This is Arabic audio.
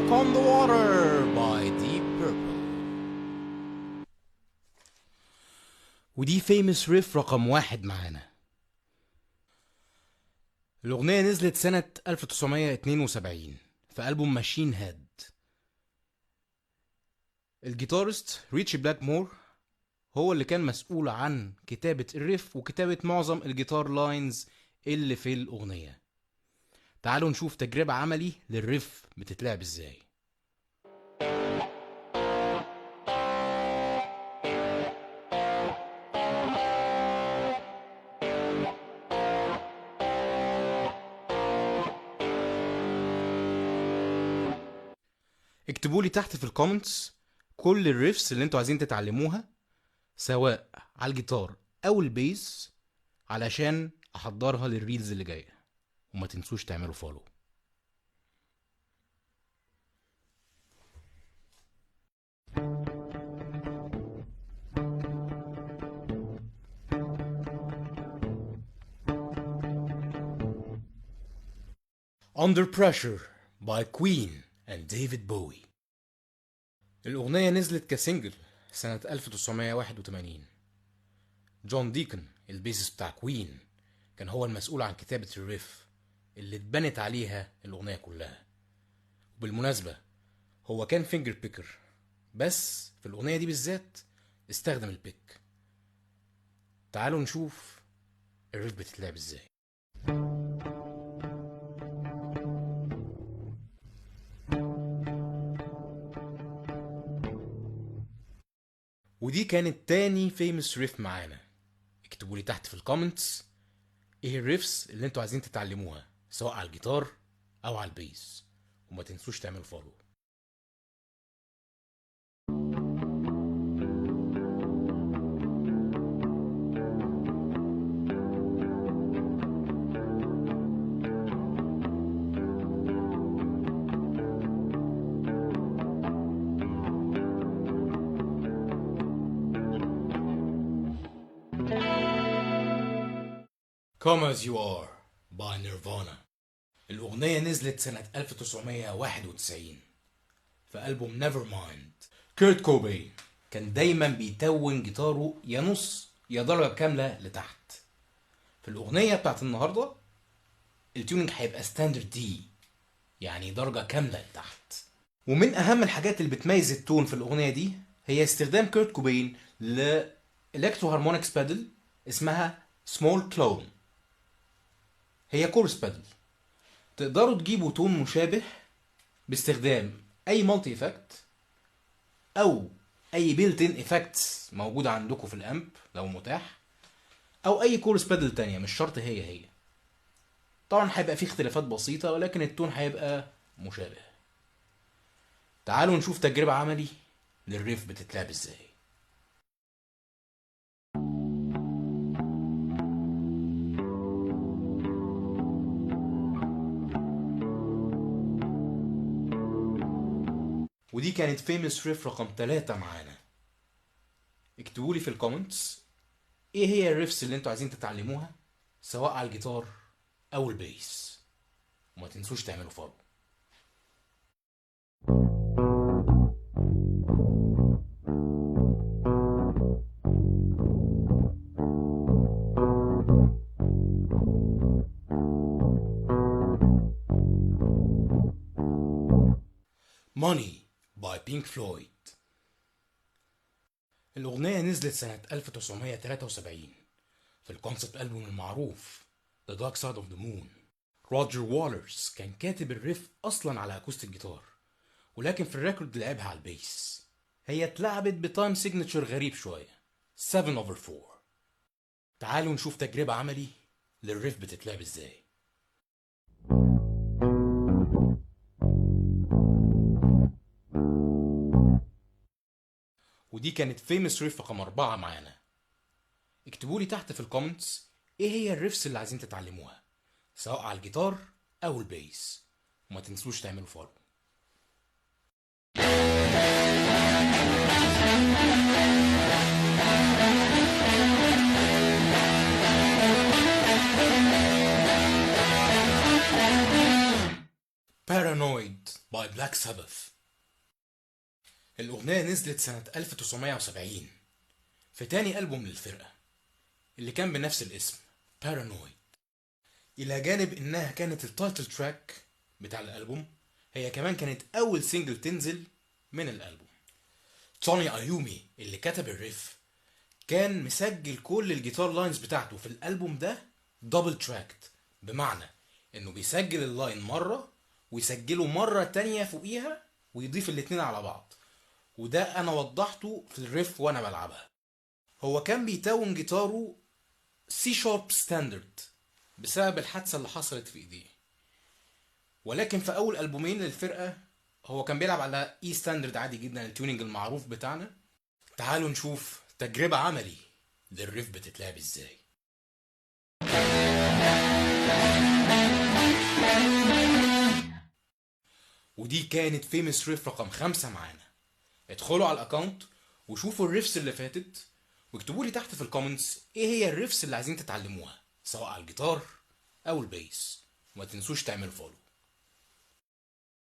Walk on the Water by Deep Purple. ودي famous riff رقم 1 معانا. الأغنية نزلت سنة 1972 في ألبوم ماشين هيد. الجيتارست ريتشي بلاكمور هو اللي كان مسؤول عن كتابة الريف وكتابة معظم الجيتار لاينز اللي في الأغنية. تعالوا نشوف تجربة عملي للريف بتتلعب ازاي. اكتبوا لي تحت في الكومنتس كل الريفس اللي انتوا عايزين تتعلموها سواء على الجيتار او البيس علشان احضرها للريلز اللي جايه، وما تنسوش تعملوا فولو. Under Pressure by Queen and David Bowie. الأغنية نزلت كسنجل سنة 1981. جون ديكن البيسس بتاع كوين كان هو المسؤول عن كتابة الريف اللي اتبنت عليها الأغنية كلها. وبالمناسبة هو كان فينجر بيكر، بس في الأغنية دي بالذات استخدم البيك. تعالوا نشوف الريف بتتلعب ازاي. ودي كانت تاني فيمس ريف معانا. اكتبوا لي تحت في الكومنتس ايه الريفس اللي انتوا عايزين تتعلموها سواء على الجيتار او على البيس، وما تنسوش تعملوا فولو. Come As You Are by Nirvana. الأغنية نزلت سنة 1991 في ألبوم Nevermind. كيرت كوبين كان دايما بيتون جيتاره يا نص يا درجة كاملة لتحت. في الأغنية بتاعت النهاردة التيونينج هيبقى ستاندرد دي، يعني درجة كاملة لتحت. ومن أهم الحاجات اللي بتميز التون في الأغنية دي هي استخدام كيرت كوبين لإلكترو هارمونكس بادل اسمها سمول كلون. هي كورس بادل، تقدروا تجيبوا تون مشابه باستخدام اي مالتي افكت او اي بيلت ان افكتس موجوده عندكم في الامب لو متاح، او اي كورس بادل تانية، مش شرط هي. طبعا هيبقى فيه اختلافات بسيطه ولكن التون هيبقى مشابه. تعالوا نشوف تجربه عملي للريف بتتلعب ازاي. ودي كانت فيمس ريف رقم 3 معانا. اكتبولي في الكومنتس ايه هي الريفس اللي انتوا عايزين تتعلموها سواء على الجيتار او البيس، وما تنسوش تعملوا فولو. Money by Pink Floyd. الأغنية نزلت سنة 1973 في الكونسبت ألبوم المعروف The Dark Side of the Moon. روجر وولرز كان كاتب الريف أصلا على أكوستيك جيتار، ولكن في الريكورد لعبها على البيس. هي اتلعبت بتايم سيجنتشر غريب شوية 7/4. تعالوا نشوف تجربة عملي للريف بتتلعب ازاي. ودي كانت فيمس ريف رقم 4 معانا. اكتبولي تحت في الكومنتس ايه هي الريفس اللي عايزين تتعلموها سواء على الجيتار او البيس، وما تنسوش تعملوا فولو. Paranoid by Black Sabbath. الأغنية نزلت سنة 1970 في تاني ألبوم للفرقة اللي كان بنفس الاسم Paranoid. إلى جانب إنها كانت التايتل تراك بتاع الألبوم، هي كمان كانت أول سينجل تنزل من الألبوم. توني أيومي اللي كتب الريف كان مسجل كل الجيتار لاينز بتاعته في الألبوم ده دبل تراكت، بمعنى إنه بيسجل اللاين مرة ويسجله مرة تانية فوقيها ويضيف الاتنين على بعض، وده أنا وضحته في الريف وأنا بلعبها. هو كان بيتون جيتاره سي شارب ستاندرد بسبب الحادثة اللي حصلت في ايديه، ولكن في اول ألبومين للفرقة هو كان بيلعب على اي ستاندرد عادي جدا، التيونينج المعروف بتاعنا. تعالوا نشوف تجربة عملي للريف بتتلعب ازاي. ودي كانت فيمس ريف رقم 5 معانا. ادخلوا على الاكونت وشوفوا الريفس اللي فاتت واكتبوا لي تحت في الكومنتس ايه هي الريفس اللي عايزين تتعلموها، سواء على الجيتار او البيس. وما تنسوش تعملوا فولو.